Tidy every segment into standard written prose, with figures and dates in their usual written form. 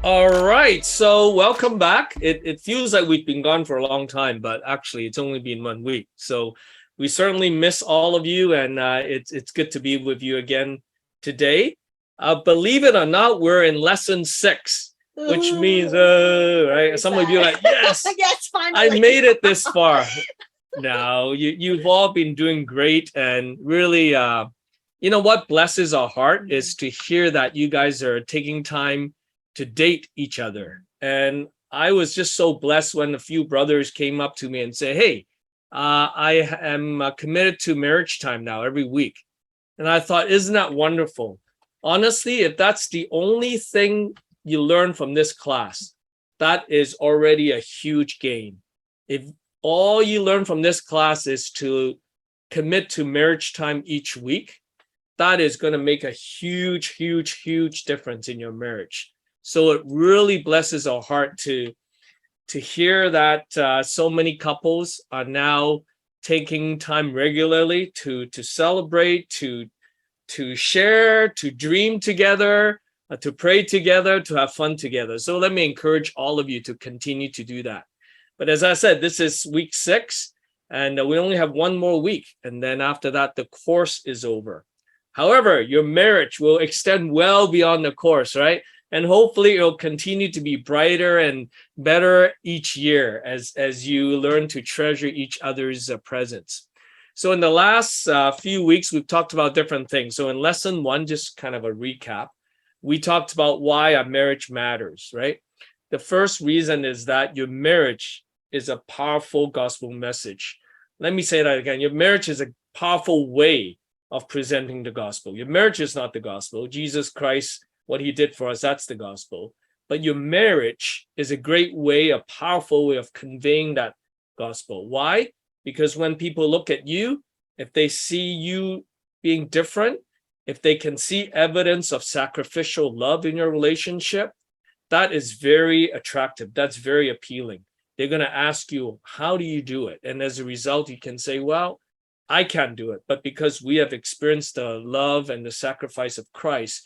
All right, so welcome back. It feels like we've been gone for a long time, but actually it's only been 1 week. So we certainly miss all of you, and it's good to be with you again today. Believe it or not, we're in lesson 6, which means right. Some of you are like, yes, Yes, I finally. made it this far. No, you've all been doing great, and really, you know what blesses our heart is to hear that you guys are taking time to date each other. And I was just so blessed when a few brothers came up to me and say, "Hey, I am committed to marriage time now every week." And I thought, isn't that wonderful? Honestly, if that's the only thing you learn from this class, that is already a huge gain. If all you learn from this class is to commit to marriage time each week, that is going to make a huge, huge, huge difference in your marriage. So it really blesses our heart to hear that so many couples are now taking time regularly to celebrate, to share, to dream together, to pray together, to have fun together. So let me encourage all of you to continue to do that. But as I said, this is week 6, and we only have one more week, and then after that, the course is over. However, your marriage will extend well beyond the course, right? And hopefully it'll continue to be brighter and better each year as you learn to treasure each other's presence. So in the last few weeks, we've talked about different things. So in lesson 1, just kind of a recap, we talked about why a marriage matters, right? The first reason is that your marriage is a powerful gospel message. Let me say that again. Your marriage is a powerful way of presenting the gospel. Your marriage is not the gospel. Jesus Christ, what he did for us, that's the gospel. But your marriage is a great way, a powerful way of conveying that gospel. Why? Because when people look at you, if they see you being different, if they can see evidence of sacrificial love in your relationship, that is very attractive. That's very appealing. They're going to ask you, how do you do it? And as a result, you can say, well, I can't do it. But because we have experienced the love and the sacrifice of Christ,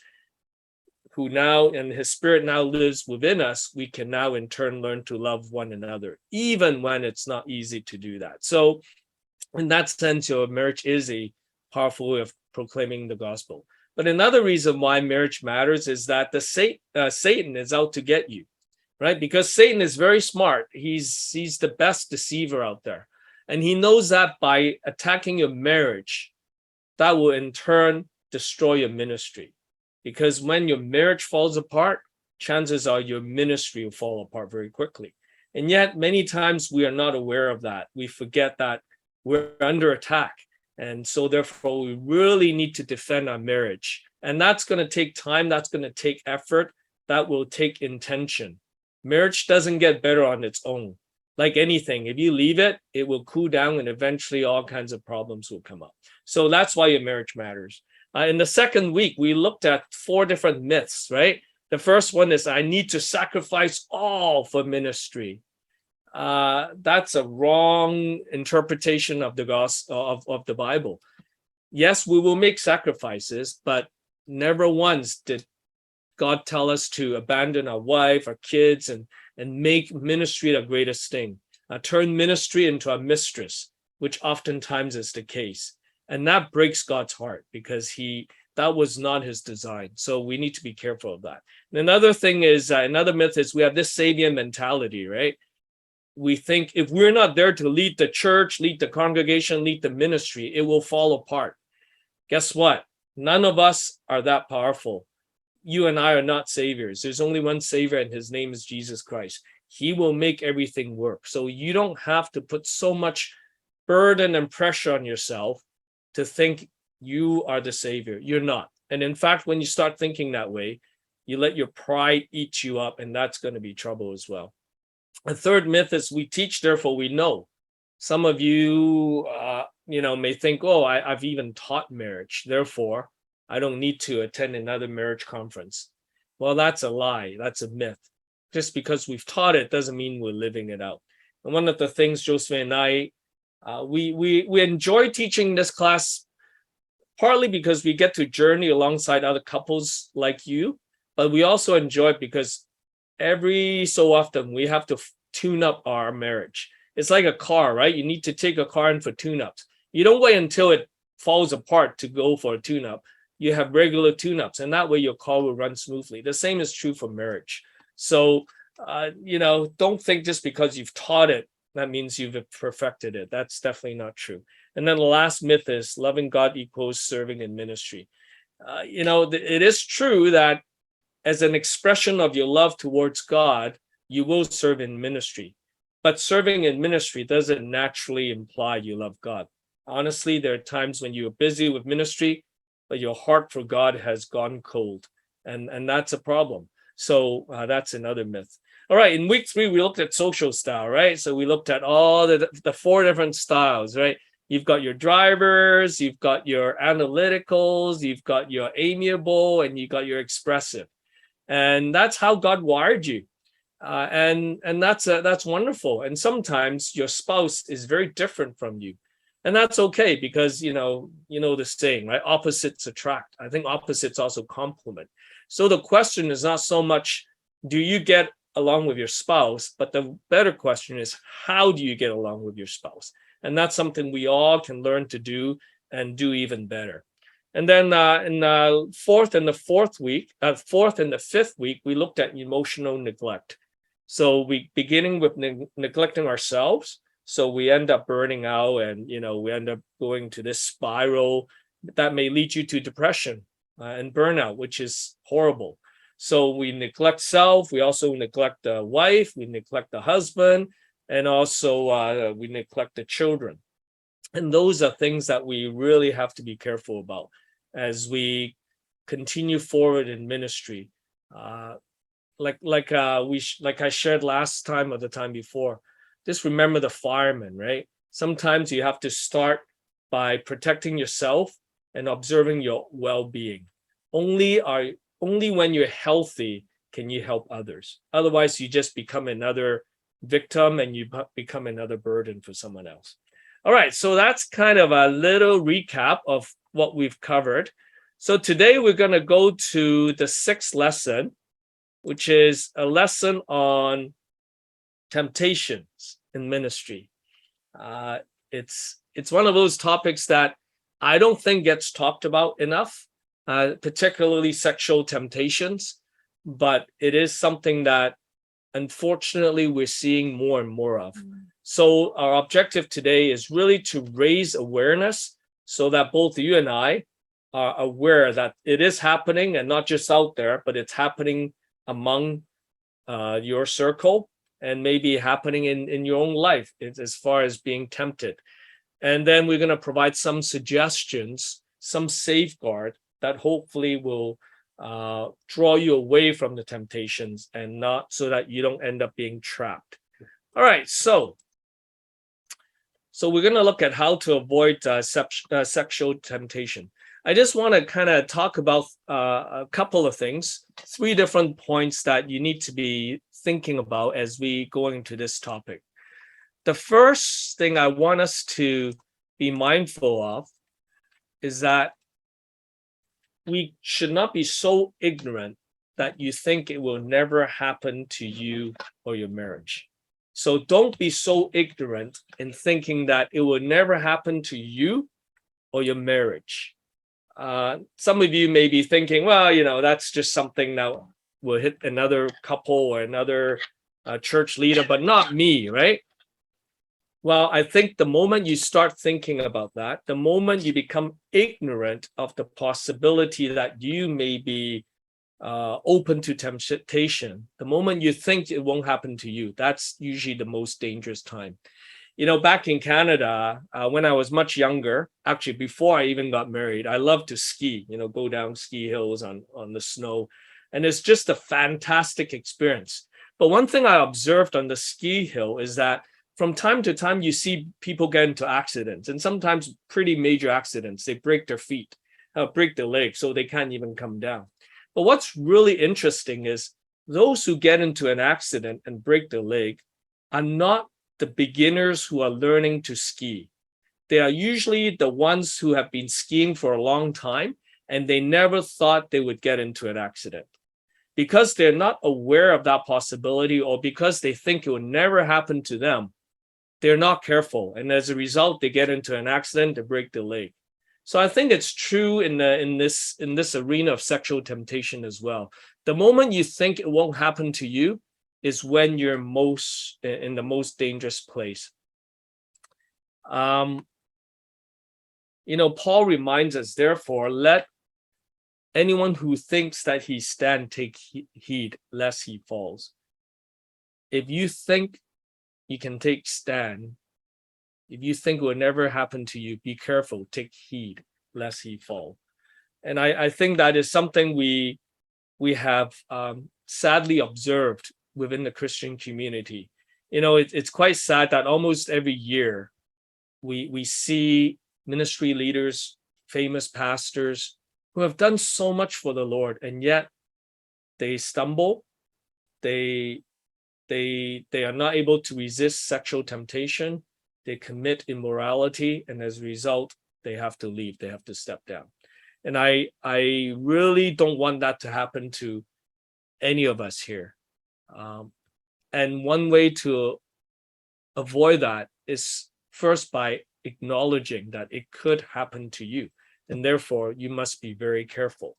who now, and his spirit now lives within us, we can now in turn learn to love one another, even when it's not easy to do that. So in that sense, your marriage is a powerful way of proclaiming the gospel. But another reason why marriage matters is that Satan is out to get you, right? Because Satan is very smart. He's the best deceiver out there. And he knows that by attacking your marriage, that will in turn destroy your ministry. Because when your marriage falls apart, chances are your ministry will fall apart very quickly. And yet, many times we are not aware of that. We forget that we're under attack. And so therefore, we really need to defend our marriage. And that's going to take time. That's going to take effort. That will take intention. Marriage doesn't get better on its own. Like anything, if you leave it, it will cool down and eventually all kinds of problems will come up. So that's why your marriage matters. In the second week, we looked at 4 different myths, right? The first one is I need to sacrifice all for ministry. That's a wrong interpretation of the gospel of the Bible. Yes, we will make sacrifices, but never once did God tell us to abandon our wife, our kids, and make ministry the greatest thing. Turn ministry into a mistress, which oftentimes is the case. And that breaks God's heart because that was not his design. So we need to be careful of that. And another thing is, another myth is we have this savior mentality, right? We think if we're not there to lead the church, lead the congregation, lead the ministry, it will fall apart. Guess what? None of us are that powerful. You and I are not saviors. There's only one savior, and his name is Jesus Christ. He will make everything work. So you don't have to put so much burden and pressure on yourself to think you are the savior. You're not. And in fact, when you start thinking that way, you let your pride eat you up, and that's going to be trouble as well. A third myth is we teach, therefore we know. Some of you, may think, oh, I've even taught marriage, therefore I don't need to attend another marriage conference. Well, that's a lie. That's a myth. Just because we've taught it doesn't mean we're living it out. And one of the things Josephine and I, we enjoy teaching this class partly because we get to journey alongside other couples like you, but we also enjoy it because every so often we have to tune up our marriage. It's like a car, right? You need to take a car in for tune-ups. You don't wait until it falls apart to go for a tune-up. You have regular tune-ups, and that way your car will run smoothly. The same is true for marriage. So, don't think just because you've taught it, that means you've perfected it. That's definitely not true. And then the last myth is loving God equals serving in ministry. It is true that as an expression of your love towards God, you will serve in ministry. But serving in ministry doesn't naturally imply you love God. Honestly, there are times when you're busy with ministry, but your heart for God has gone cold. And that's a problem. So that's another myth. All right, in week 3, we looked at social style, right? So we looked at all the 4 different styles, right? You've got your drivers, you've got your analyticals, you've got your amiable, and you've got your expressive. And that's how God wired you. And that's wonderful. And sometimes your spouse is very different from you. And that's okay because, you know the saying, right? Opposites attract. I think opposites also complement. So the question is not so much, do you get along with your spouse? But the better question is, how do you get along with your spouse? And that's something we all can learn to do and do even better. And then in the fourth and the fifth week, we looked at emotional neglect. So we beginning with neglecting ourselves. So we end up burning out, and we end up going to this spiral that may lead you to depression and burnout, which is horrible. So we neglect self. We also neglect the wife. We neglect the husband, and also we neglect the children. And those are things that we really have to be careful about as we continue forward in ministry. Like I shared last time or the time before, just remember the firemen, right? Sometimes you have to start by protecting yourself and observing your well-being. Only when you're healthy can you help others. Otherwise, you just become another victim and you become another burden for someone else. All right, so that's kind of a little recap of what we've covered. So today we're going to go to the 6th lesson, which is a lesson on temptations in ministry. It's one of those topics that I don't think gets talked about enough, particularly sexual temptations, but it is something that unfortunately we're seeing more and more of. So our objective today is really to raise awareness so that both you and I are aware that it is happening, and not just out there, but it's happening among your circle, and maybe happening in your own life as far as being tempted. And then we're going to provide some suggestions, some safeguard that hopefully will draw you away from the temptations, and not so that you don't end up being trapped. All right, so we're going to look at how to avoid sexual temptation. I just want to kind of talk about a couple of things, 3 different points that you need to be thinking about as we go into this topic. The first thing I want us to be mindful of is that we should not be so ignorant that you think it will never happen to you or your marriage. So don't be so ignorant in thinking that it will never happen to you or your marriage. Some of you may be thinking, well, that's just something that will hit another couple or another church leader, but not me, right? Well, I think the moment you start thinking about that, the moment you become ignorant of the possibility that you may be open to temptation, the moment you think it won't happen to you, that's usually the most dangerous time. Back in Canada, when I was much younger, actually before I even got married, I loved to ski, go down ski hills on the snow. And it's just a fantastic experience. But one thing I observed on the ski hill is that from time to time, you see people get into accidents, and sometimes pretty major accidents. They break their feet, break their legs, so they can't even come down. But what's really interesting is those who get into an accident and break their leg are not the beginners who are learning to ski. They are usually the ones who have been skiing for a long time, and they never thought they would get into an accident. because they're not aware of that possibility, or because they think it will never happen to them, they're not careful. And as a result, they get into an accident, they break their leg. So I think it's true in this arena of sexual temptation as well. The moment you think it won't happen to you is when you're most in the most dangerous place. Paul reminds us, therefore, let anyone who thinks that he stand take heed lest he falls. If you think you can take stand, if you think it will never happen to you, be careful, take heed lest he fall. And I think that is something we have sadly observed within the Christian community. It's quite sad that almost every year we see ministry leaders, famous pastors who have done so much for the Lord, and yet they stumble, they are not able to resist sexual temptation, they commit immorality, and as a result, they have to leave, they have to step down. And I really don't want that to happen to any of us here. And one way to avoid that is first by acknowledging that it could happen to you, and therefore you must be very careful.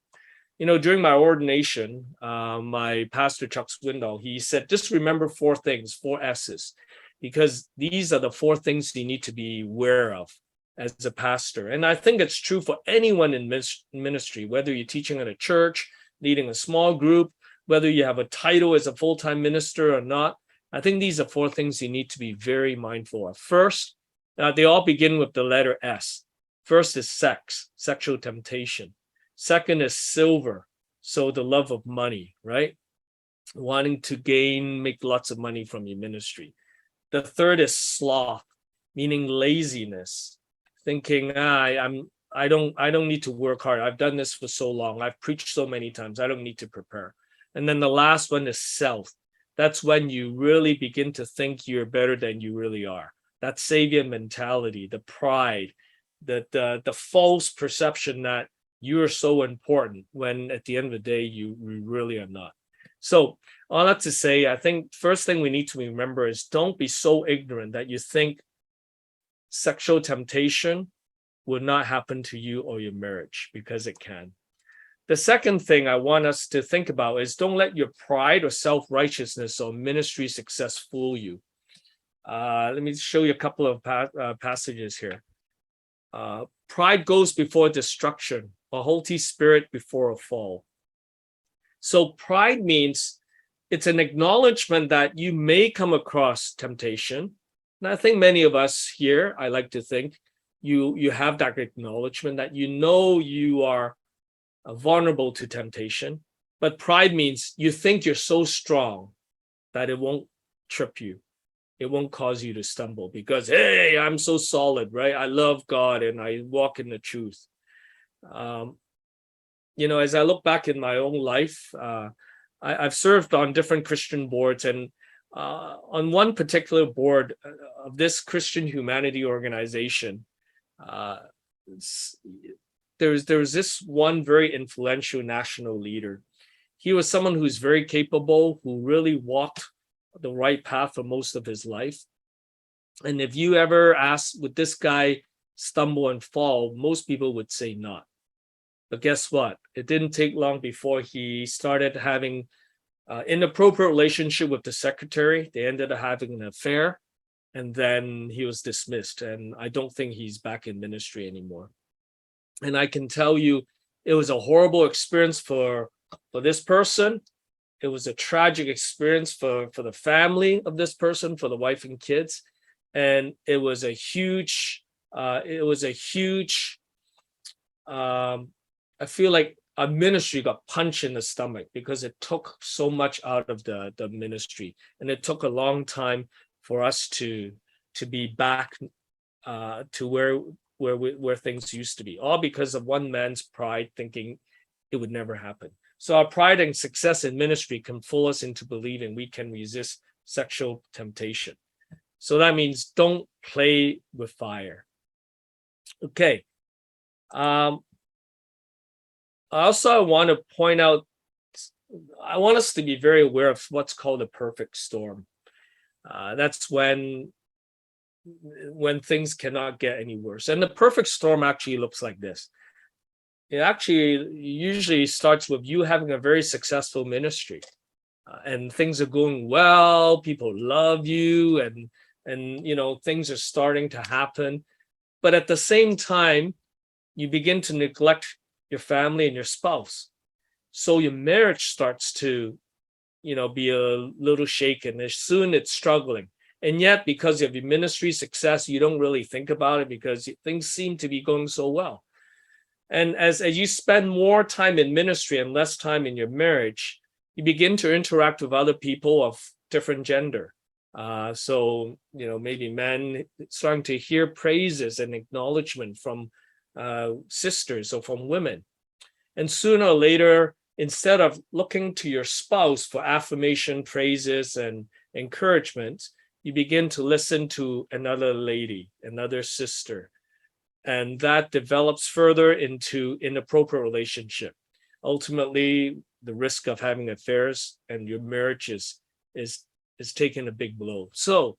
During my ordination, my pastor, Chuck Swindoll, he said, just remember 4 things, 4 S's, because these are the 4 things you need to be aware of as a pastor. And I think it's true for anyone in ministry, whether you're teaching at a church, leading a small group, whether you have a title as a full-time minister or not. I think these are 4 things you need to be very mindful of. First, they all begin with the letter S. First is sex, sexual temptation. Second is silver, so the love of money, right? Wanting to make lots of money from your ministry. The third is sloth, meaning laziness, thinking, I don't need to work hard. I've done this for so long. I've preached so many times. I don't need to prepare. And then the last one is self. That's when you really begin to think you're better than you really are. That savior mentality, the pride, the false perception that you are so important when at the end of the day, you really are not. So all that to say, I think first thing we need to remember is don't be so ignorant that you think sexual temptation will not happen to you or your marriage, because it can. The second thing I want us to think about is don't let your pride or self-righteousness or ministry success fool you. Let me show you a couple of passages here. Pride goes before destruction, a haughty spirit before a fall. So pride means it's an acknowledgement that you may come across temptation. And I think many of us here, I like to think, you have that acknowledgement that you are vulnerable to temptation. But pride means you think you're so strong that it won't trip you. It won't cause you to stumble because, hey, I'm so solid, right? I love God and I walk in the truth. As I look back in my own life, I've served on different Christian boards, and on one particular board of this Christian humanity organization, there was this one very influential national leader. He was someone who's very capable, who really walked the right path for most of his life. And if you ever ask, would this guy stumble and fall, most people would say not. But guess what? It didn't take long before he started having inappropriate relationship with the secretary. They ended up having an affair, and then he was dismissed. And I don't think he's back in ministry anymore. And I can tell you, it was a horrible experience for this person. It was a tragic experience for the family of this person, for the wife and kids. And it was a huge, I feel like our ministry got punched in the stomach because it took so much out of the ministry. And it took a long time for us to be back to where things used to be, all because of one man's pride thinking it would never happen. So our pride and success in ministry can fool us into believing we can resist sexual temptation. So that means don't play with fire. Okay. Also, I want to point out I want us to be very aware of what's called a perfect storm. That's when things cannot get any worse. And the perfect storm actually looks like this. It actually usually starts with you having a very successful ministry, and things are going well. People love you, and things are starting to happen. But at the same time, you begin to neglect your family and your spouse. So your marriage starts to be a little shaken. As soon it's struggling. And yet, because of your ministry success, you don't really think about it because things seem to be going so well. And as you spend more time in ministry and less time in your marriage, you begin to interact with other people of different gender. So, maybe men starting to hear praises and acknowledgement from sisters or from women. And sooner or later, instead of looking to your spouse for affirmation, praises, and encouragement, you begin to listen to another lady, another sister. And that develops further into inappropriate relationship. Ultimately, the risk of having affairs and your marriage is taking a big blow. So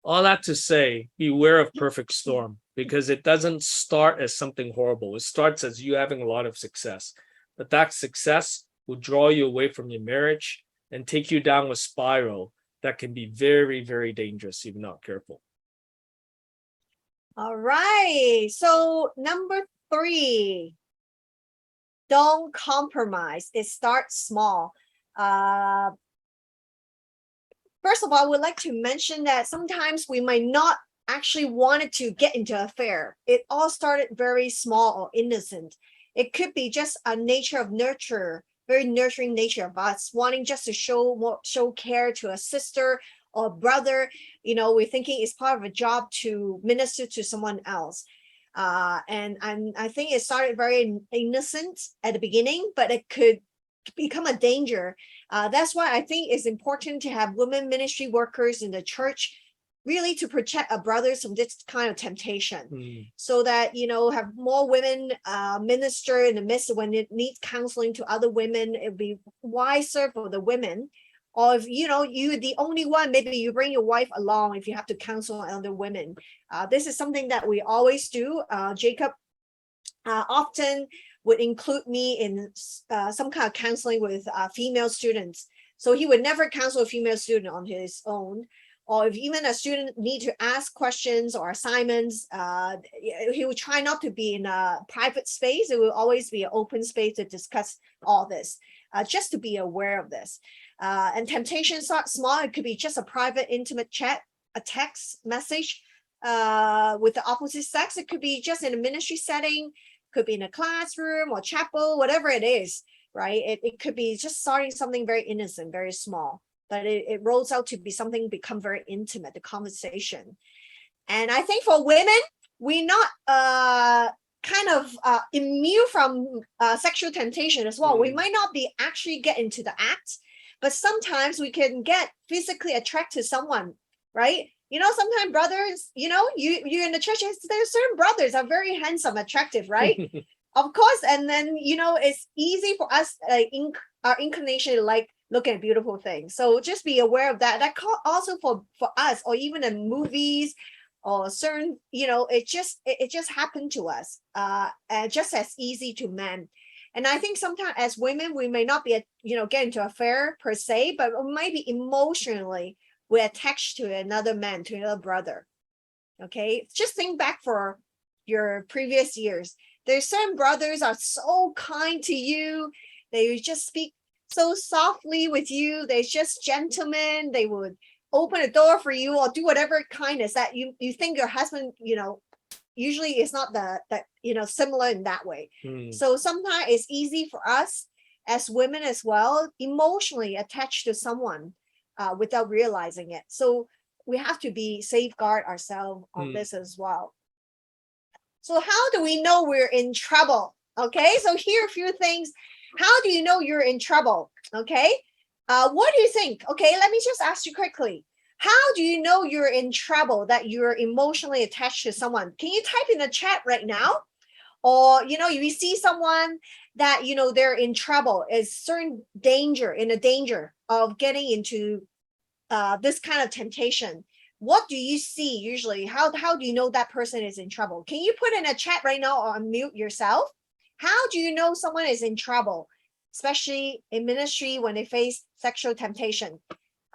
all that to say, beware of perfect storm, because it doesn't start as something horrible. It starts as you having a lot of success. But that success will draw you away from your marriage and take you down a spiral that can be very, very dangerous if you're not careful. All right. So number 3, don't compromise. It starts small. First of all, I would like to mention that sometimes we might not actually wanted to get into an affair. It all started very small or innocent. It could be just a nature of nurture, very nurturing nature of us wanting just to show care to a sister or brother. We're thinking it's part of a job to minister to someone else. And I think it started very innocent at the beginning, but it could become a danger. That's why I think it's important to have women ministry workers in the church, really to protect our brothers from this kind of temptation, so that have more women minister in the midst when it needs counseling to other women. It'd be wiser for the women. Or if you're the only one, maybe you bring your wife along if you have to counsel other women. This is something that we always do. Jacob often would include me in some kind of counseling with female students. So he would never counsel a female student on his own. Or if even a student need to ask questions or assignments, he would try not to be in a private space. It will always be an open space to discuss all this, just to be aware of this. And temptation starts small. It could be just a private, intimate chat, a text message with the opposite sex. It could be just in a ministry setting, could be in a classroom or chapel, whatever it is, right? It could be just starting something very innocent, very small, but it rolls out to be something become very intimate, the conversation. And I think for women, we're not immune from sexual temptation as well. We might not be actually get into the act, but sometimes we can get physically attracted to someone, right? Sometimes brothers, you're in the church, there's certain brothers are very handsome, attractive, right? Of course. And then, it's easy for us, our inclination to like looking at beautiful things. So just be aware of that. That also for us, or even in movies or certain, it just happened to us, just as easy to men. And I think sometimes as women, we may not be, get into an affair per se, but maybe emotionally we're attached to another man, to another brother. Okay, just think back for your previous years. There's certain brothers are so kind to you. They just speak so softly with you. They're just gentlemen. They would open a door for you or do whatever kindness that you think your husband, usually is not that similar in that way. So sometimes it's easy for us as women as well, emotionally attached to someone without realizing it. So we have to be safeguard ourselves on this as well. So how do we know we're in trouble? Okay, so here are a few things. How do you know you're in trouble? Okay, what do you think? Okay, let me just ask you quickly. How do you know you're in trouble, that you're emotionally attached to someone? Can you type in the chat right now? or you see someone that they're in trouble, is certain danger, in a danger of getting into this kind of temptation. What do you see usually? How do you know that person is in trouble? Can you put in a chat right now or unmute yourself? How do you know someone is in trouble, especially in ministry when they face sexual temptation?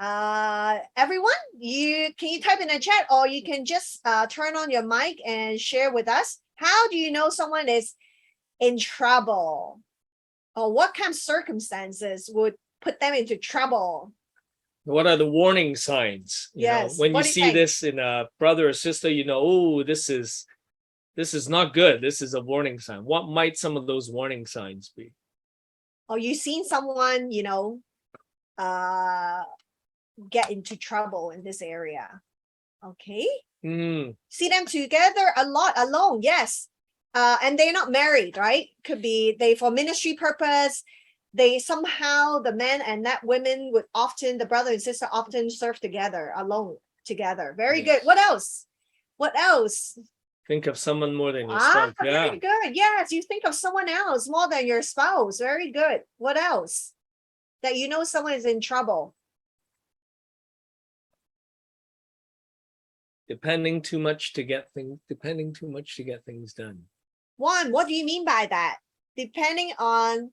Everyone, can you type in a chat, or you can just turn on your mic and share with us. How do you know someone is in trouble, or what kind of circumstances would put them into trouble? What are the warning signs? Yes. When you What do you see think? this in a brother or sister, oh, this is not good. This is a warning sign. What might some of those warning signs be? Or you seen someone, get into trouble in this area? Okay. See them together a lot alone. Yes. And they're not married, right? Could be they for ministry purpose. They somehow, the men and that women would often, the brother and sister often serve together, alone together. Very good. What else? What else? Think of someone more than your spouse. Very good. Yes, you think of someone else more than your spouse. Very good. What else? That someone is in trouble. Depending too much to get things done. Juan, what do you mean by that? Depending on,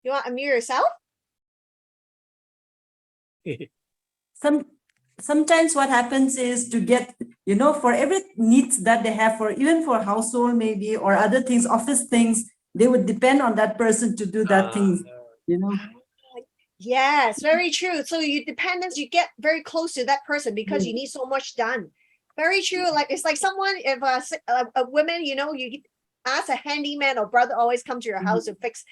you want to unmute yourself? Sometimes what happens is to get, for every needs that they have, for even for household maybe, or other things, office things, they would depend on that person to do that thing, Yes, very true. So you get very close to that person because you need so much done. Very true. Like it's like someone, if a woman, you ask a handyman or brother always come to your house to fix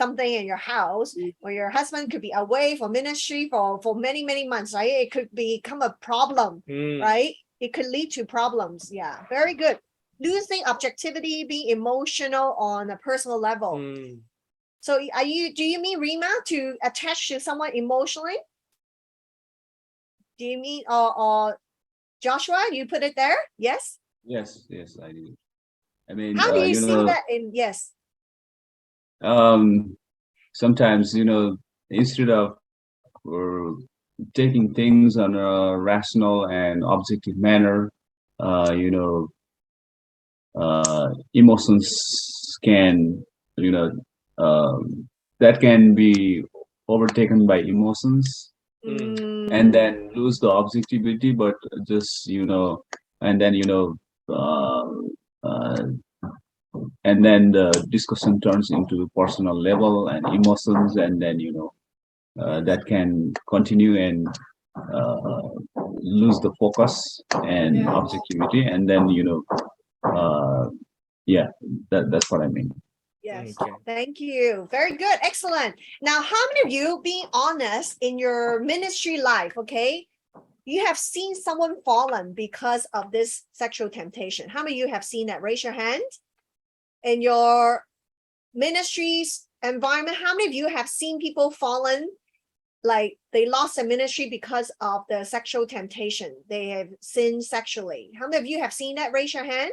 something in your house, or your husband could be away for ministry for many, many months, right? It could become a problem, right? It could lead to problems. Yeah, very good. Losing objectivity, being emotional on a personal level. So do you mean, Rima, to attach to someone emotionally? Do you mean, or Joshua, you put it there? Yes? Yes, I do. I mean, how do you see that in, yes? Sometimes, instead of taking things on a rational and objective manner, emotions can, that can be overtaken by emotions, and then lose the objectivity, but just, and then, and then the discussion turns into personal level and emotions, and then, that can continue and lose the focus and objectivity, and then, yeah, that's what I mean. Yes. Okay. Thank you. Very good. Excellent. Now, how many of you, being honest in your ministry life, okay, you have seen someone fallen because of this sexual temptation? How many of you have seen that? Raise your hand. In your ministries environment, how many of you have seen people fallen, like they lost their ministry because of the sexual temptation? They have sinned sexually. How many of you have seen that? Raise your hand.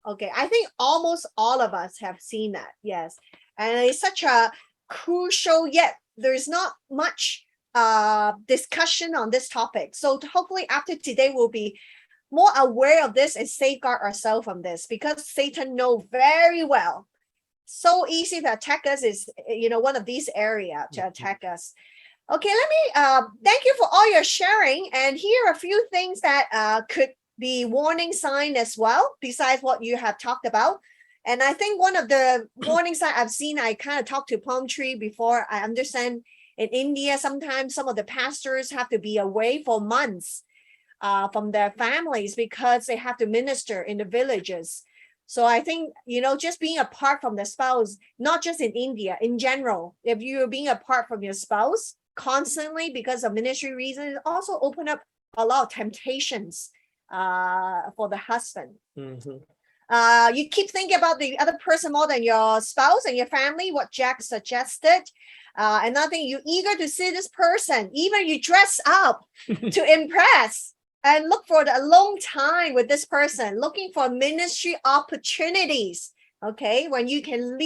Okay, I think almost all of us have seen that. Yes, and it's such a crucial, yet there's not much discussion on this topic. So hopefully after today we'll be more aware of this and safeguard ourselves from this, because Satan knows very well, so easy to attack us is, one of these areas to attack us. Okay, let me thank you for all your sharing, and here are a few things that could be warning sign as well, besides what you have talked about. And I think one of the warning signs I've seen, I kind of talked to Palm Tree before. I understand in India, sometimes some of the pastors have to be away for months from their families because they have to minister in the villages. So I think, just being apart from the spouse, not just in India, in general, if you're being apart from your spouse constantly because of ministry reasons, also open up a lot of temptations for the husband. You keep thinking about the other person more than your spouse and your family, what Jack suggested. Another thing, you're eager to see this person, even you dress up to impress. and look for the alone time with this person, looking for ministry opportunities. Okay, when you can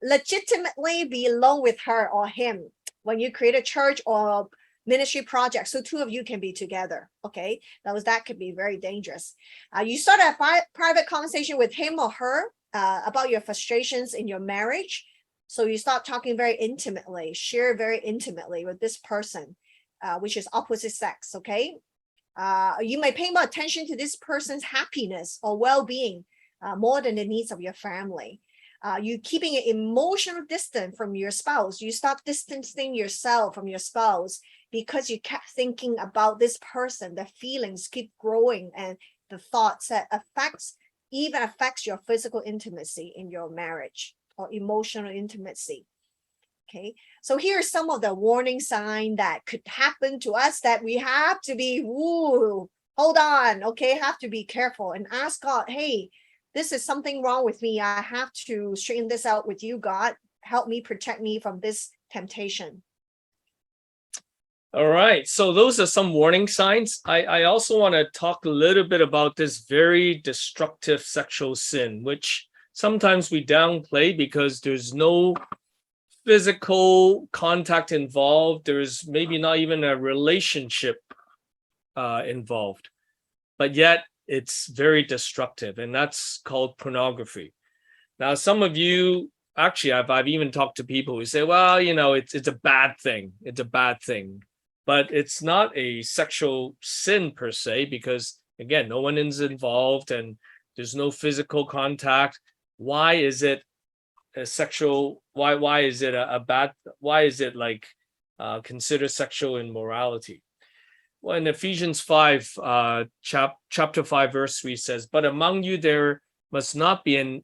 legitimately be alone with her or him, when you create a church or ministry project, so two of you can be together. Okay, that could be very dangerous. You start a private conversation with him or her about your frustrations in your marriage. So you start talking very intimately, share very intimately with this person, which is opposite sex. Okay, you may pay more attention to this person's happiness or well-being more than the needs of your family. You keeping an emotional distance from your spouse. You start distancing yourself from your spouse because you kept thinking about this person. The feelings keep growing, and the thoughts that affects your physical intimacy in your marriage or emotional intimacy. Okay, so here are some of the warning signs that could happen to us that we have to be, hold on, okay, have to be careful and ask God, hey, this is something wrong with me. I have to straighten this out with you, God. Help me, protect me from this temptation. All right. So those are some warning signs. I also want to talk a little bit about this very destructive sexual sin, which sometimes we downplay because there's no physical contact involved. There's maybe not even a relationship involved, but yet it's very destructive, and that's called pornography. Now, some of you, actually, I've even talked to people who say, well, it's a bad thing. It's a bad thing, but it's not a sexual sin per se, because again, no one is involved and there's no physical contact. Why is it a sexual? Why is it a bad? Why is it like considered sexual immorality? Well, in Ephesians 5, chapter 5, verse 3 says, but among you there must not be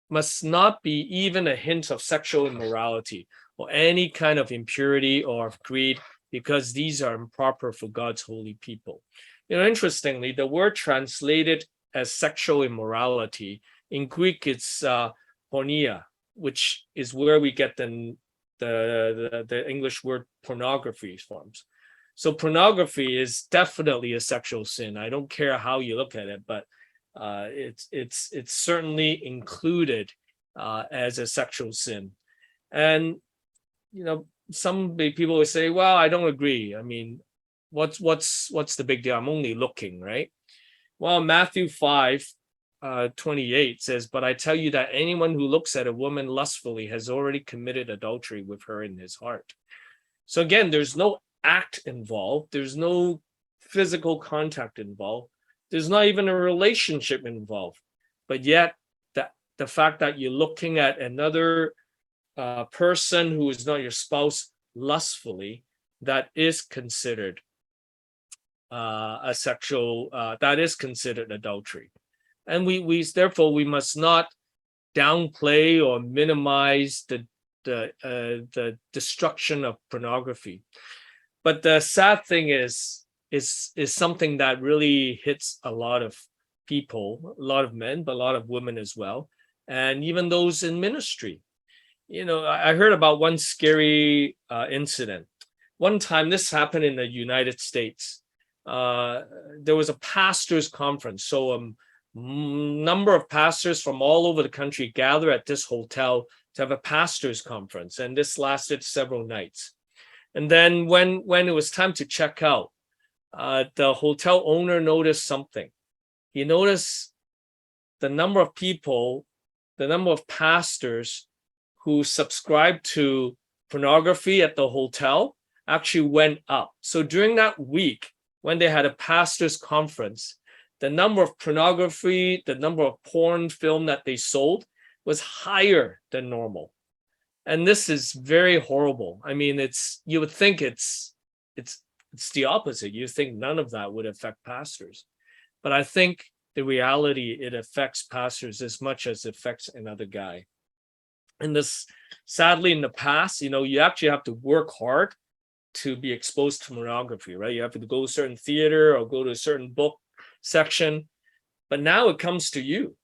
even a hint of sexual immorality or any kind of impurity or of greed, because these are improper for God's holy people. Interestingly, the word translated as sexual immorality, in Greek it's porneia, which is where we get the English word pornography from. So pornography is definitely a sexual sin. I don't care how you look at it, but it's certainly included as a sexual sin. And some people will say, well, I don't agree. I mean, what's the big deal? I'm only looking, right? Well, Matthew 5:28 says, but I tell you that anyone who looks at a woman lustfully has already committed adultery with her in his heart. So again, there's no act involved. There's no physical contact involved. There's not even a relationship involved. But yet, the fact that you're looking at another person who is not your spouse lustfully, that is considered that is considered adultery. And we therefore we must not downplay or minimize the destruction of pornography. But the sad thing is something that really hits a lot of people, a lot of men, but a lot of women as well, and even those in ministry. I heard about one scary incident. One time, this happened in the United States. There was a pastors' conference, so a number of pastors from all over the country gather at this hotel to have a pastors' conference, and this lasted several nights. And then when it was time to check out, the hotel owner noticed something. He noticed the number of people, the number of pastors who subscribed to pornography at the hotel actually went up. So during that week, when they had a pastors' conference, the number of pornography, the number of porn film that they sold was higher than normal. And this is very horrible. I mean, you would think it's the opposite. You think none of that would affect pastors. But I think the reality, it affects pastors as much as it affects another guy. And this, sadly, in the past, you actually have to work hard to be exposed to pornography, right? You have to go to a certain theater or go to a certain book section. But now it comes to you.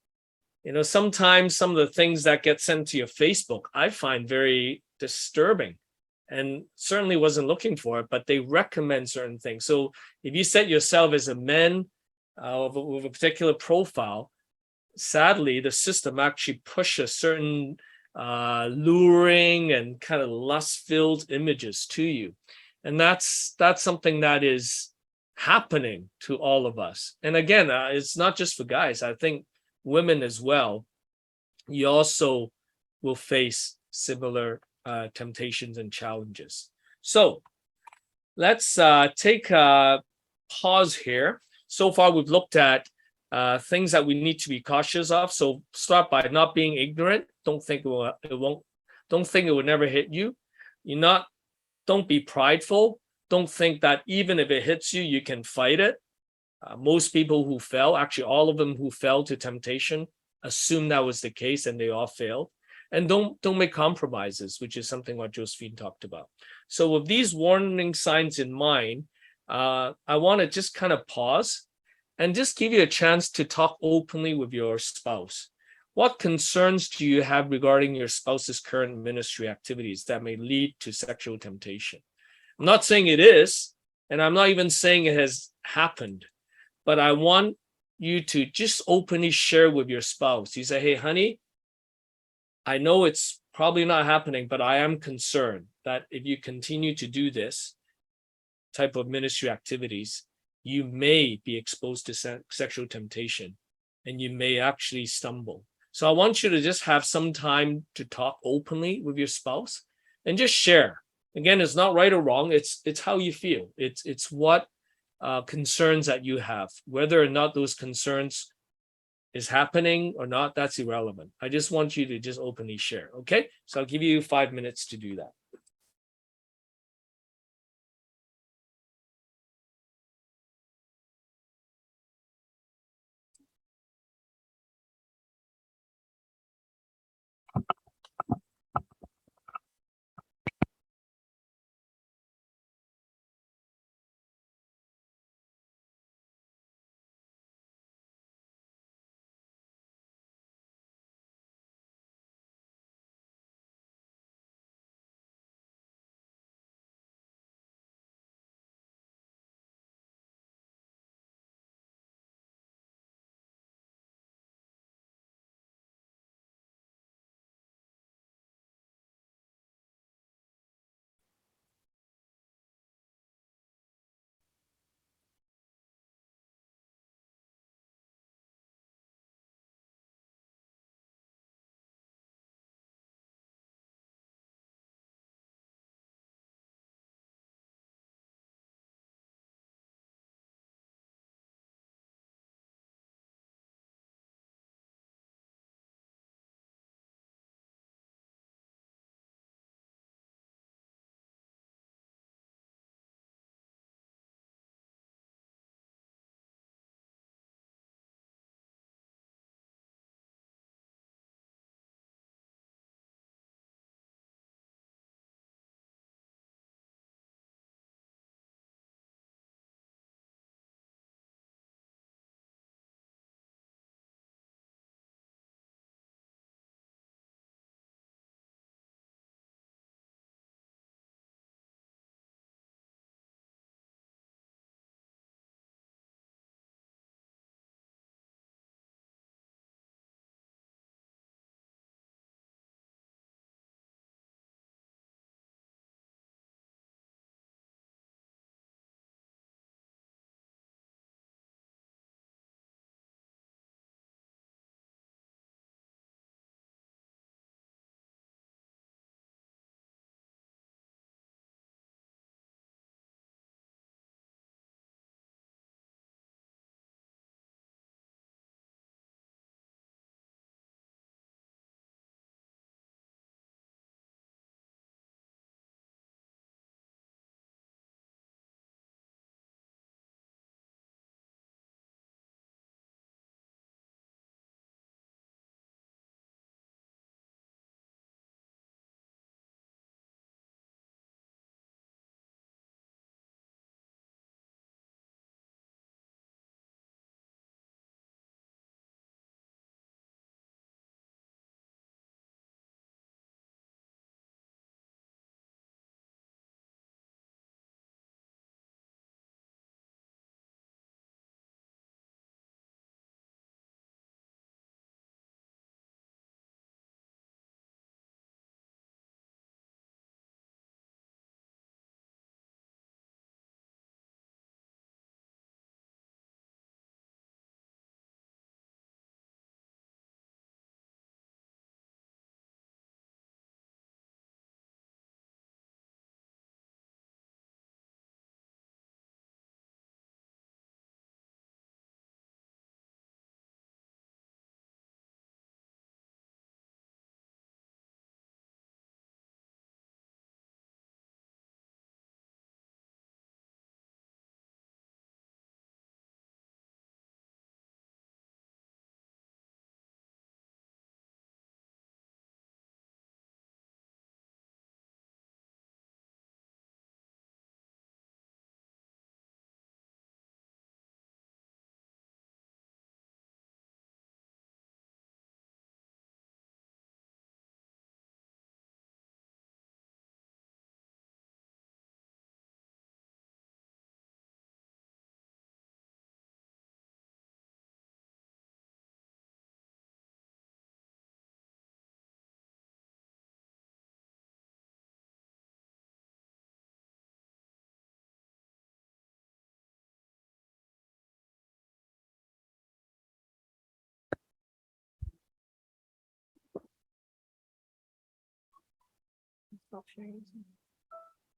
Sometimes some of the things that get sent to your Facebook, I find very disturbing. and certainly wasn't looking for it, but they recommend certain things. So if you set yourself as a man with a particular profile, sadly, the system actually pushes certain luring and kind of lust-filled images to you. And that's something that is happening to all of us. And again, it's not just for guys. I think women as well, you also will face similar temptations and challenges. So let's take a pause here. So far, we've looked at things that we need to be cautious of. So start by not being ignorant. Don't think don't think it will never hit you. Don't be prideful. Don't think that even if it hits you, you can fight it. Most people who fell, actually all of them who fell to temptation, assume that was the case and they all failed. And don't make compromises, which is something what Josephine talked about. So with these warning signs in mind, I want to just kind of pause and just give you a chance to talk openly with your spouse. What concerns do you have regarding your spouse's current ministry activities that may lead to sexual temptation? I'm not saying it is, and I'm not even saying it has happened, but I want you to just openly share with your spouse. You say, hey, honey, I know it's probably not happening, but I am concerned that if you continue to do this type of ministry activities, you may be exposed to sexual temptation and you may actually stumble. So I want you to just have some time to talk openly with your spouse and just share. Again, it's not right or wrong. It's how you feel. It's what concerns that you have. Whether or not those concerns is happening or not, that's irrelevant. I just want you to just openly share. Okay, so I'll give you 5 minutes to do that.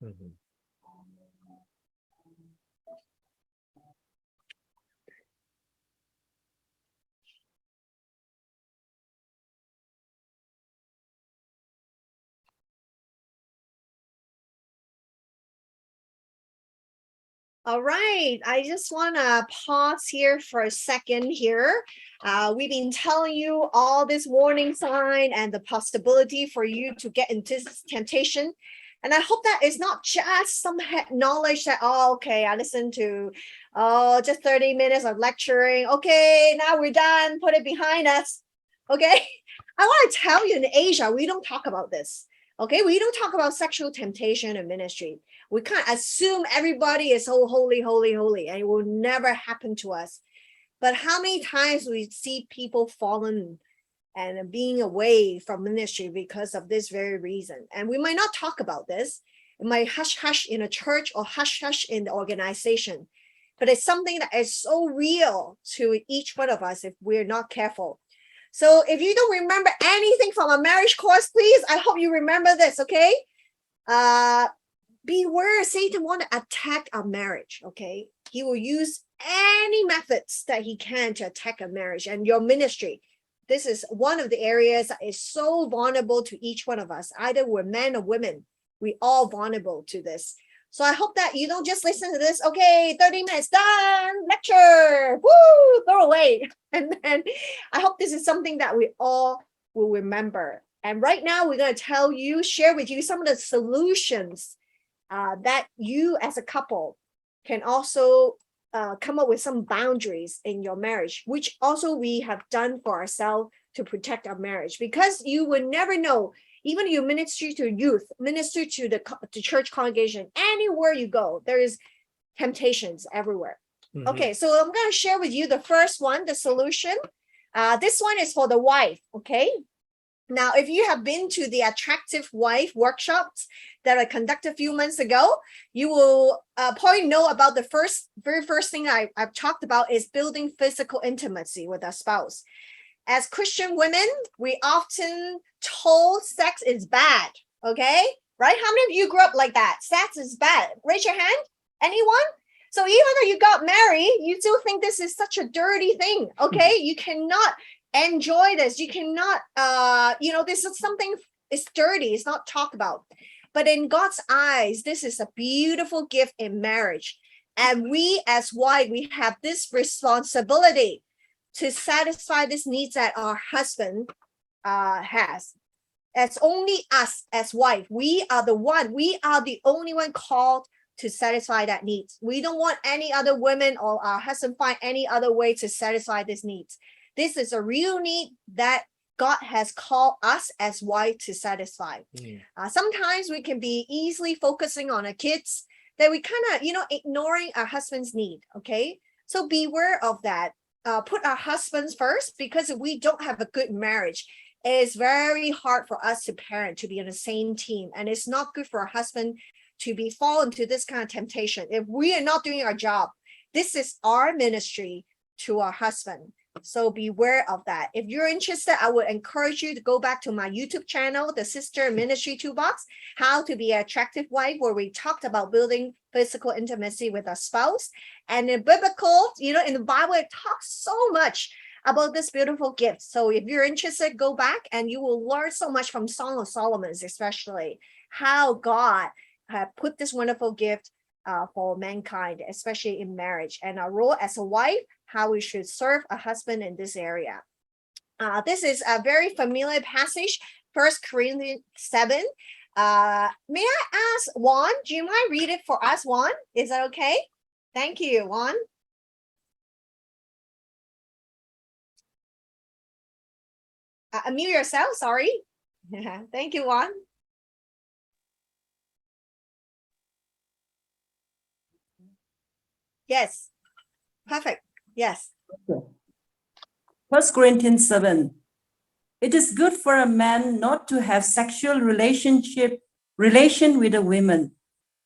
Mhm. All right, I just want to pause here for a second here. We've been telling you all this warning sign and the possibility for you to get into this temptation. And I hope that it's not just some knowledge that, oh, okay, I listened to, just 30 minutes of lecturing. Okay, now we're done, put it behind us. Okay, I want to tell you, in Asia, we don't talk about this. Okay, we don't talk about sexual temptation in ministry. We can't assume everybody is so holy, holy, holy, and it will never happen to us. But how many times we see people fallen and being away from ministry because of this very reason? And we might not talk about this. It might hush hush in a church or hush hush in the organization. But it's something that is so real to each one of us if we're not careful. So if you don't remember anything from a marriage course, please, I hope you remember this, okay? Beware, Satan want to attack our marriage, okay? He will use any methods that he can to attack a marriage and your ministry. This is one of the areas that is so vulnerable to each one of us. Either we're men or women, we all vulnerable to this. So I hope that you don't just listen to this, okay, 30 minutes, done, lecture, woo, throw away. And then I hope this is something that we all will remember. And right now we're going to share with you some of the solutions that you as a couple can also come up with some boundaries in your marriage, which also we have done for ourselves to protect our marriage, because you would never know. Even you ministry to youth, minister to the church congregation, anywhere you go, there is temptations everywhere. Mhm. Okay, so I'm going to share with you the first one, the solution. This one is for the wife, okay? Now, if you have been to the Attractive Wife workshops that I conducted a few months ago, you will probably know about the very first thing I've talked about is building physical intimacy with our spouse. As Christian women, we often told sex is bad, okay? Right? How many of you grew up like that? Sex is bad. Raise your hand. Anyone? So even though you got married, you still think this is such a dirty thing, okay? You cannot enjoy this. You cannot, this is something, it's dirty. It's not talked about. But in God's eyes, this is a beautiful gift in marriage. And we as wife, we have this responsibility to satisfy these needs that our husband has. It's only us as wife. We are the only one called to satisfy that needs. We don't want any other women or our husband find any other way to satisfy these needs. This is a real need that God has called us as wife to satisfy. Sometimes we can be easily focusing on our kids that we kind of, ignoring our husband's need, okay? So beware of that. Put our husbands first, because if we don't have a good marriage, it's very hard for us to parent, to be on the same team. And it's not good for our husband to be fallen to this kind of temptation. If we are not doing our job, this is our ministry to our husband. So beware of that. If you're interested, I would encourage you to go back to my YouTube channel, the Sister Ministry Toolbox, How to Be an Attractive Wife, where we talked about building physical intimacy with our spouse. And in biblical, in the Bible, it talks so much about this beautiful gift. So if you're interested, go back and you will learn so much from Song of Solomon, especially how God had put this wonderful gift for mankind, especially in marriage, and our role as a wife, how we should serve a husband in this area. This is a very familiar passage, 1 Corinthians 7. May I ask Juan, do you mind read it for us, Juan? Is that okay? Thank you, Juan. Unmute yourself, sorry. Thank you, Juan. Yes, perfect. Yes. 1 Corinthians 7. It is good for a man not to have sexual relation with a woman.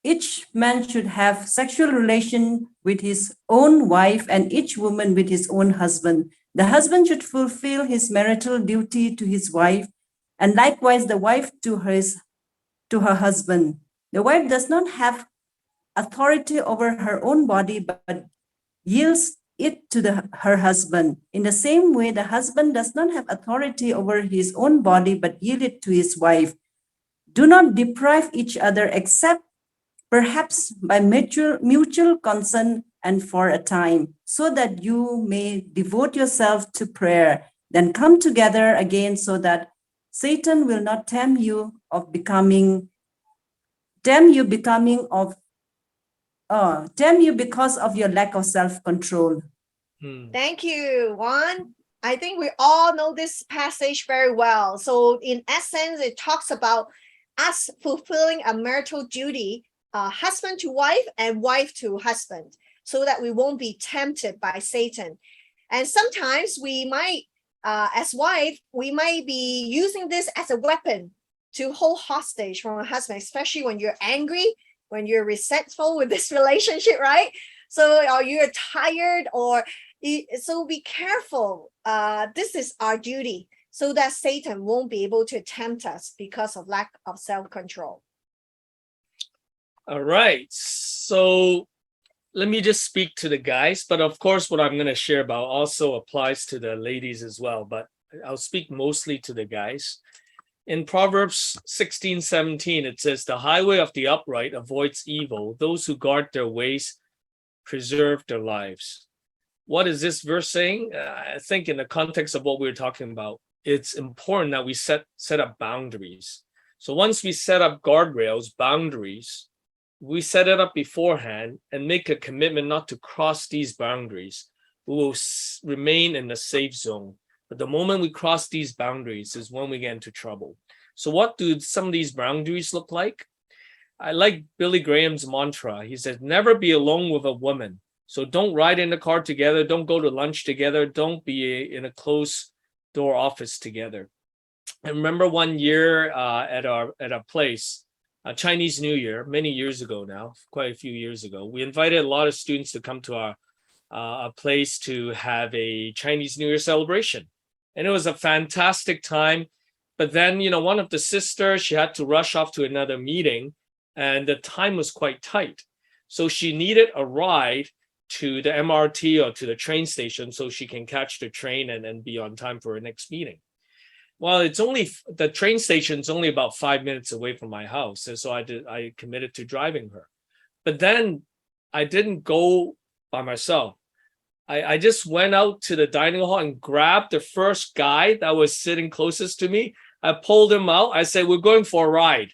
Each man should have sexual relation with his own wife, and each woman with his own husband. The husband should fulfill his marital duty to his wife, and likewise the wife to to her husband. The wife does not have authority over her own body, but yields it to her husband. In the same way, the husband does not have authority over his own body, but yield it to his wife. Do not deprive each other except perhaps by mutual consent and for a time, so that you may devote yourself to prayer. Then come together again so that Satan will not tempt you because of your lack of self-control. Thank you, Juan. I think we all know this passage very well. So in essence, it talks about us fulfilling a marital duty, husband to wife and wife to husband, so that we won't be tempted by Satan. And sometimes we might, as wife, we might be using this as a weapon to hold hostage from a husband, especially when you're angry, when you're resentful with this relationship, right? So, or you're tired, so be careful. This is our duty, so that Satan won't be able to tempt us because of lack of self-control. All right. So let me just speak to the guys, but of course, what I'm going to share about also applies to the ladies as well, but I'll speak mostly to the guys. In Proverbs 16:17, it says, the highway of the upright avoids evil. Those who guard their ways preserve their lives. What is this verse saying? I think in the context of what we're talking about, it's important that we set up boundaries. So once we set up guardrails, boundaries, we set it up beforehand and make a commitment not to cross these boundaries, we will remain in the safe zone. But the moment we cross these boundaries is when we get into trouble. So what do some of these boundaries look like? I like Billy Graham's mantra. He says, never be alone with a woman. So don't ride in the car together. Don't go to lunch together. Don't be in a closed door office together. I remember one year at our place, Chinese New Year, many years ago now, quite a few years ago, we invited a lot of students to come to our place to have a Chinese New Year celebration. And it was a fantastic time. But then, one of the sisters, she had to rush off to another meeting and the time was quite tight. So she needed a ride to the MRT or to the train station so she can catch the train and be on time for her next meeting. Well, the train station's only about 5 minutes away from my house. And so I committed to driving her. But then I didn't go by myself. I just went out to the dining hall and grabbed the first guy that was sitting closest to me. I pulled him out. I said, we're going for a ride.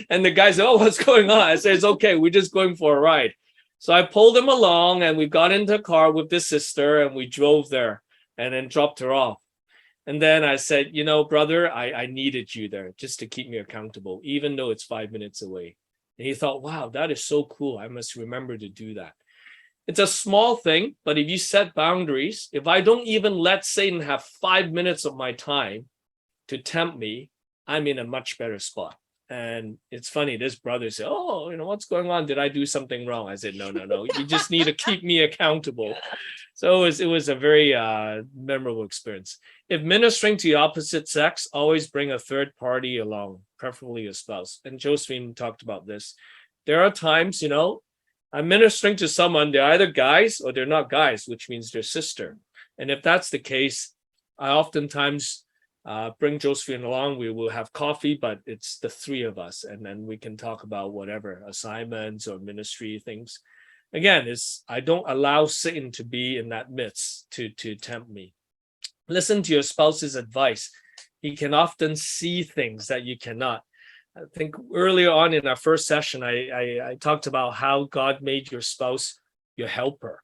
And the guy said, oh, what's going on? I said, it's okay. We're just going for a ride. So I pulled him along and we got into a car with this sister and we drove there and then dropped her off. And then I said, brother, I needed you there just to keep me accountable, even though it's 5 minutes away. And he thought, wow, that is so cool. I must remember to do that. It's a small thing, but if you set boundaries, if I don't even let Satan have 5 minutes of my time to tempt me, I'm in a much better spot. And it's funny, this brother said, oh, what's going on? Did I do something wrong? I said, no. You just need to keep me accountable. So it was a very memorable experience. If ministering to the opposite sex, always bring a third party along, preferably a spouse. And Josephine talked about this. There are times, I'm ministering to someone, they're either guys or they're not guys, which means they're sister. And if that's the case, I oftentimes bring Josephine along. We will have coffee, but it's the three of us. And then we can talk about whatever assignments or ministry things. Again, I don't allow Satan to be in that midst to tempt me. Listen to your spouse's advice. He can often see things that you cannot. I think earlier on in our first session, I talked about how God made your spouse your helper,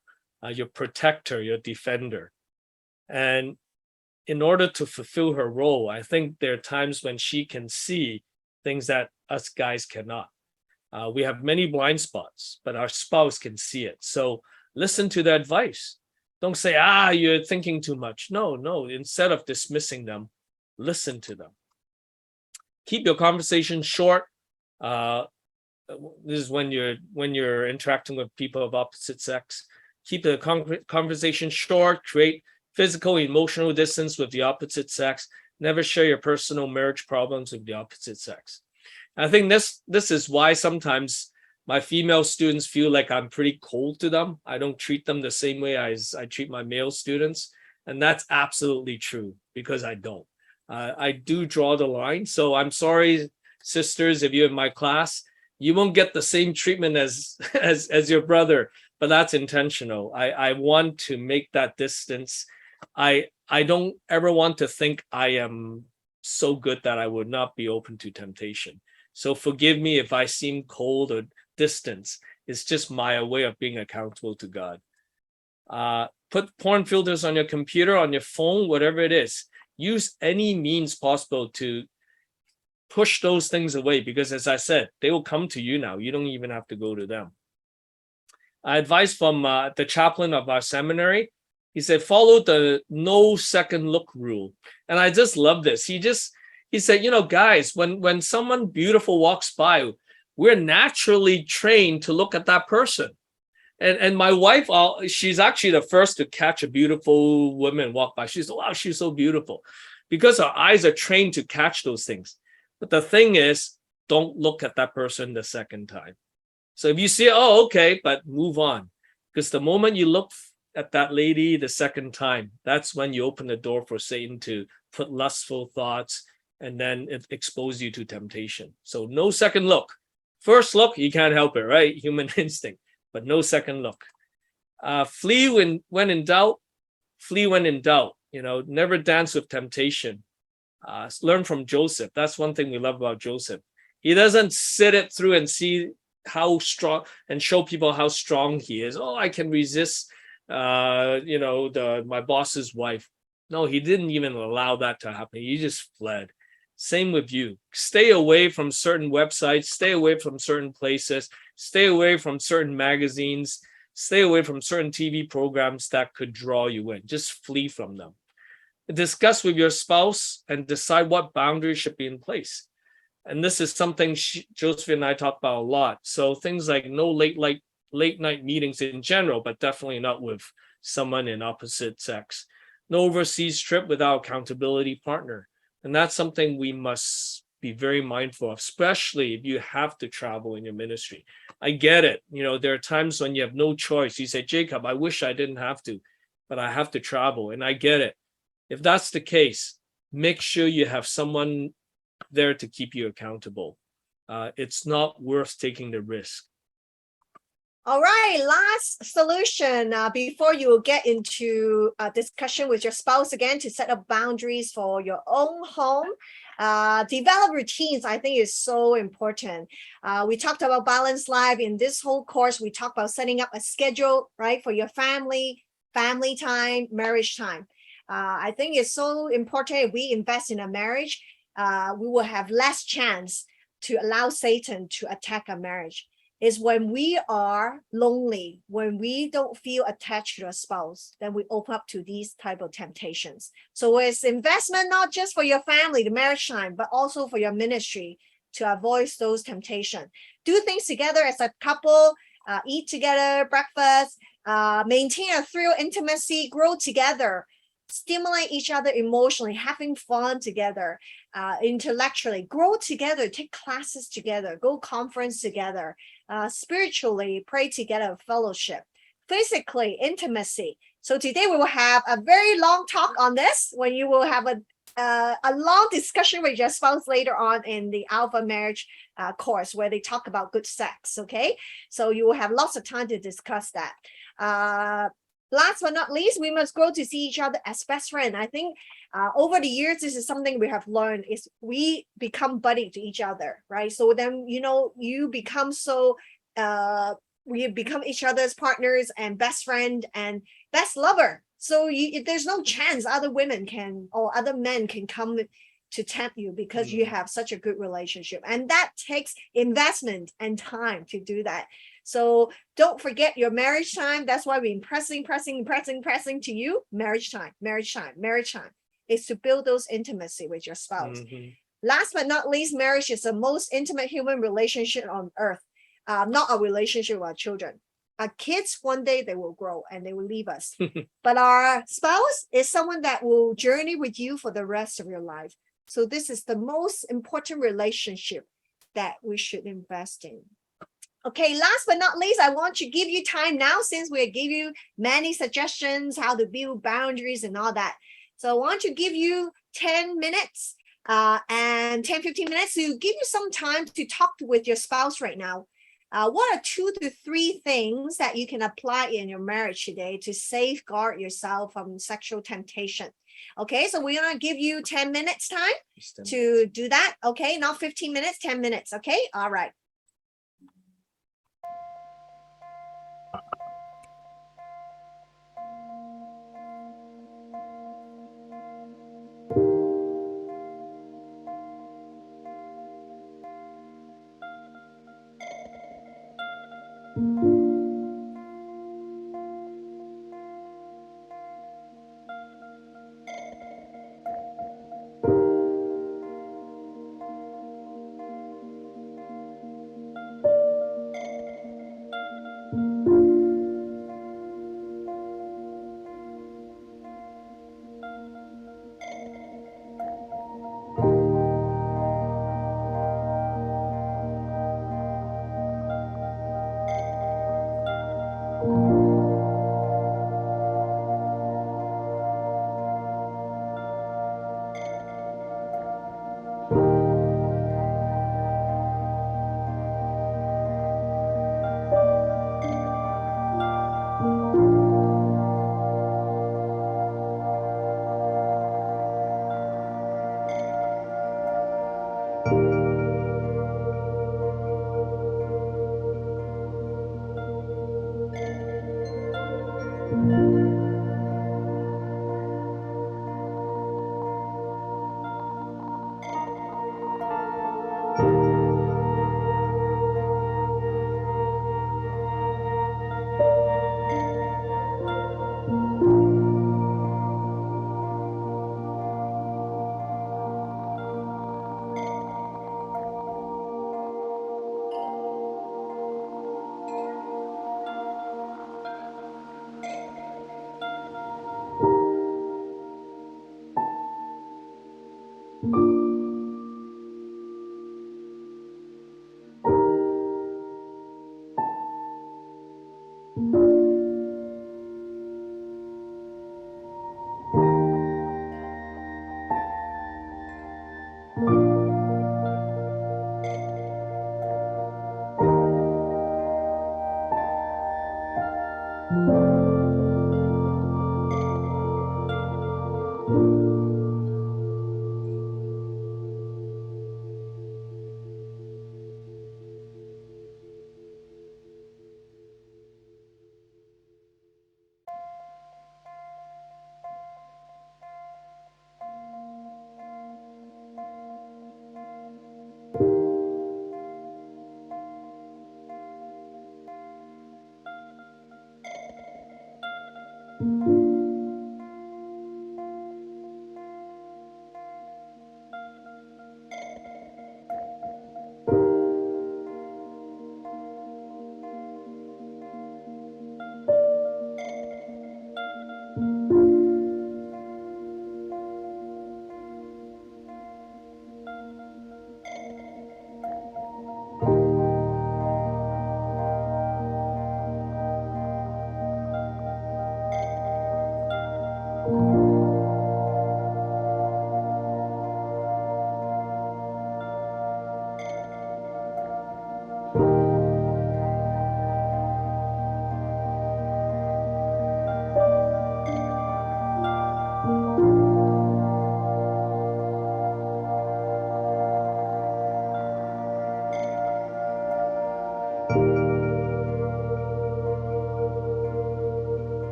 your protector, your defender. And in order to fulfill her role, I think there are times when she can see things that us guys cannot. We have many blind spots, but our spouse can see it. So listen to their advice. Don't say, you're thinking too much. No. Instead of dismissing them, listen to them. Keep your conversation short. This is when you're interacting with people of opposite sex. Keep the conversation short. Create physical, emotional distance with the opposite sex. Never share your personal marriage problems with the opposite sex. I think this is why sometimes my female students feel like I'm pretty cold to them. I don't treat them the same way as I treat my male students. And that's absolutely true because I don't. I do draw the line. So I'm sorry, sisters, if you're in my class, you won't get the same treatment as as your brother, but that's intentional. I want to make that distance. I don't ever want to think I am so good that I would not be open to temptation. So forgive me if I seem cold or distant. It's just my way of being accountable to God. Put porn filters on your computer, on your phone, whatever it is. Use any means possible to push those things away because, as I said, they will come to you now. You don't even have to go to them. Advice from the chaplain of our seminary. He said, follow the no second look rule. And I just love this. He said, guys, when someone beautiful walks by, we're naturally trained to look at that person. And my wife, she's actually the first to catch a beautiful woman walk by. She's, wow, she's so beautiful. Because our eyes are trained to catch those things. But the thing is, don't look at that person the second time. So if you see, oh, okay, but move on. Because the moment you look at that lady the second time, that's when you open the door for Satan to put lustful thoughts and then it expose you to temptation. So no second look. First look, you can't help it, right? Human instinct, but no second look. Flee when in doubt. Flee when in doubt. Never dance with temptation. Learn from Joseph. That's one thing we love about Joseph. He doesn't sit it through and see how strong and show people how strong he is. Oh, I can resist my boss's wife. No, he didn't even allow that to happen. He just fled. Same with you. Stay away from certain websites, stay away from certain places, stay away from certain magazines, stay away from certain TV programs that could draw you in. Just flee from them. Discuss with your spouse and decide what boundaries should be in place. And this is something Josephine and I talk about a lot. So things like no late night meetings in general, but definitely not with someone in opposite sex. No overseas trip without accountability partner. And that's something we must be very mindful of, especially if you have to travel in your ministry. I get it. There are times when you have no choice. You say, Jacob, I wish I didn't have to, but I have to travel. And I get it. If that's the case, make sure you have someone there to keep you accountable. It's not worth taking the risk. All right, last solution before you get into a discussion with your spouse again to set up boundaries for your own home. Develop routines, I think, is so important. We talked about balanced life in this whole course. We talked about setting up a schedule, right, for your family time, marriage time. I think it's so important. If we invest in a marriage, we will have less chance to allow Satan to attack a marriage. Is when we are lonely, when we don't feel attached to a spouse, then we open up to these type of temptations. So it's investment not just for your family, the marriage time, but also for your ministry to avoid those temptations. Do things together as a couple, eat together, breakfast, maintain a thrill, intimacy, grow together, stimulate each other emotionally, having fun together, intellectually, grow together, take classes together, go conference together, spiritually, pray together, fellowship, physically, intimacy. So today we will have a very long talk on this when you will have a long discussion with your spouse later on in the Alpha Marriage course where they talk about good sex, okay? So you will have lots of time to discuss that. Last but not least, we must grow to see each other as best friends. I think over the years, this is something we have learned is we become buddy to each other, right? So then, you become we become each other's partners and best friend and best lover. So there's no chance other women or other men can come to tempt you because you have such a good relationship. And that takes investment and time to do that. So don't forget your marriage time. That's why we're pressing to you. Marriage time. Is to build those intimacy with your spouse. Last but not least, marriage is the most intimate human relationship on earth. Not a relationship with our children. Our kids, one day they will grow and they will leave us. But our spouse is someone that will journey with you for the rest of your life. So this is the most important relationship that we should invest in. Okay, last but not least, I want to give you time now since we give you many suggestions how to build boundaries and all that. So I want to give you 10 minutes and 10-15 minutes to give you some time to talk with your spouse right now. What are 2 to 3 things that you can apply in your marriage today to safeguard yourself from sexual temptation? Okay, so we're gonna give you 10 minutes time to do that. Okay, not 15 minutes, 10 minutes. Okay, all right.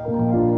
you.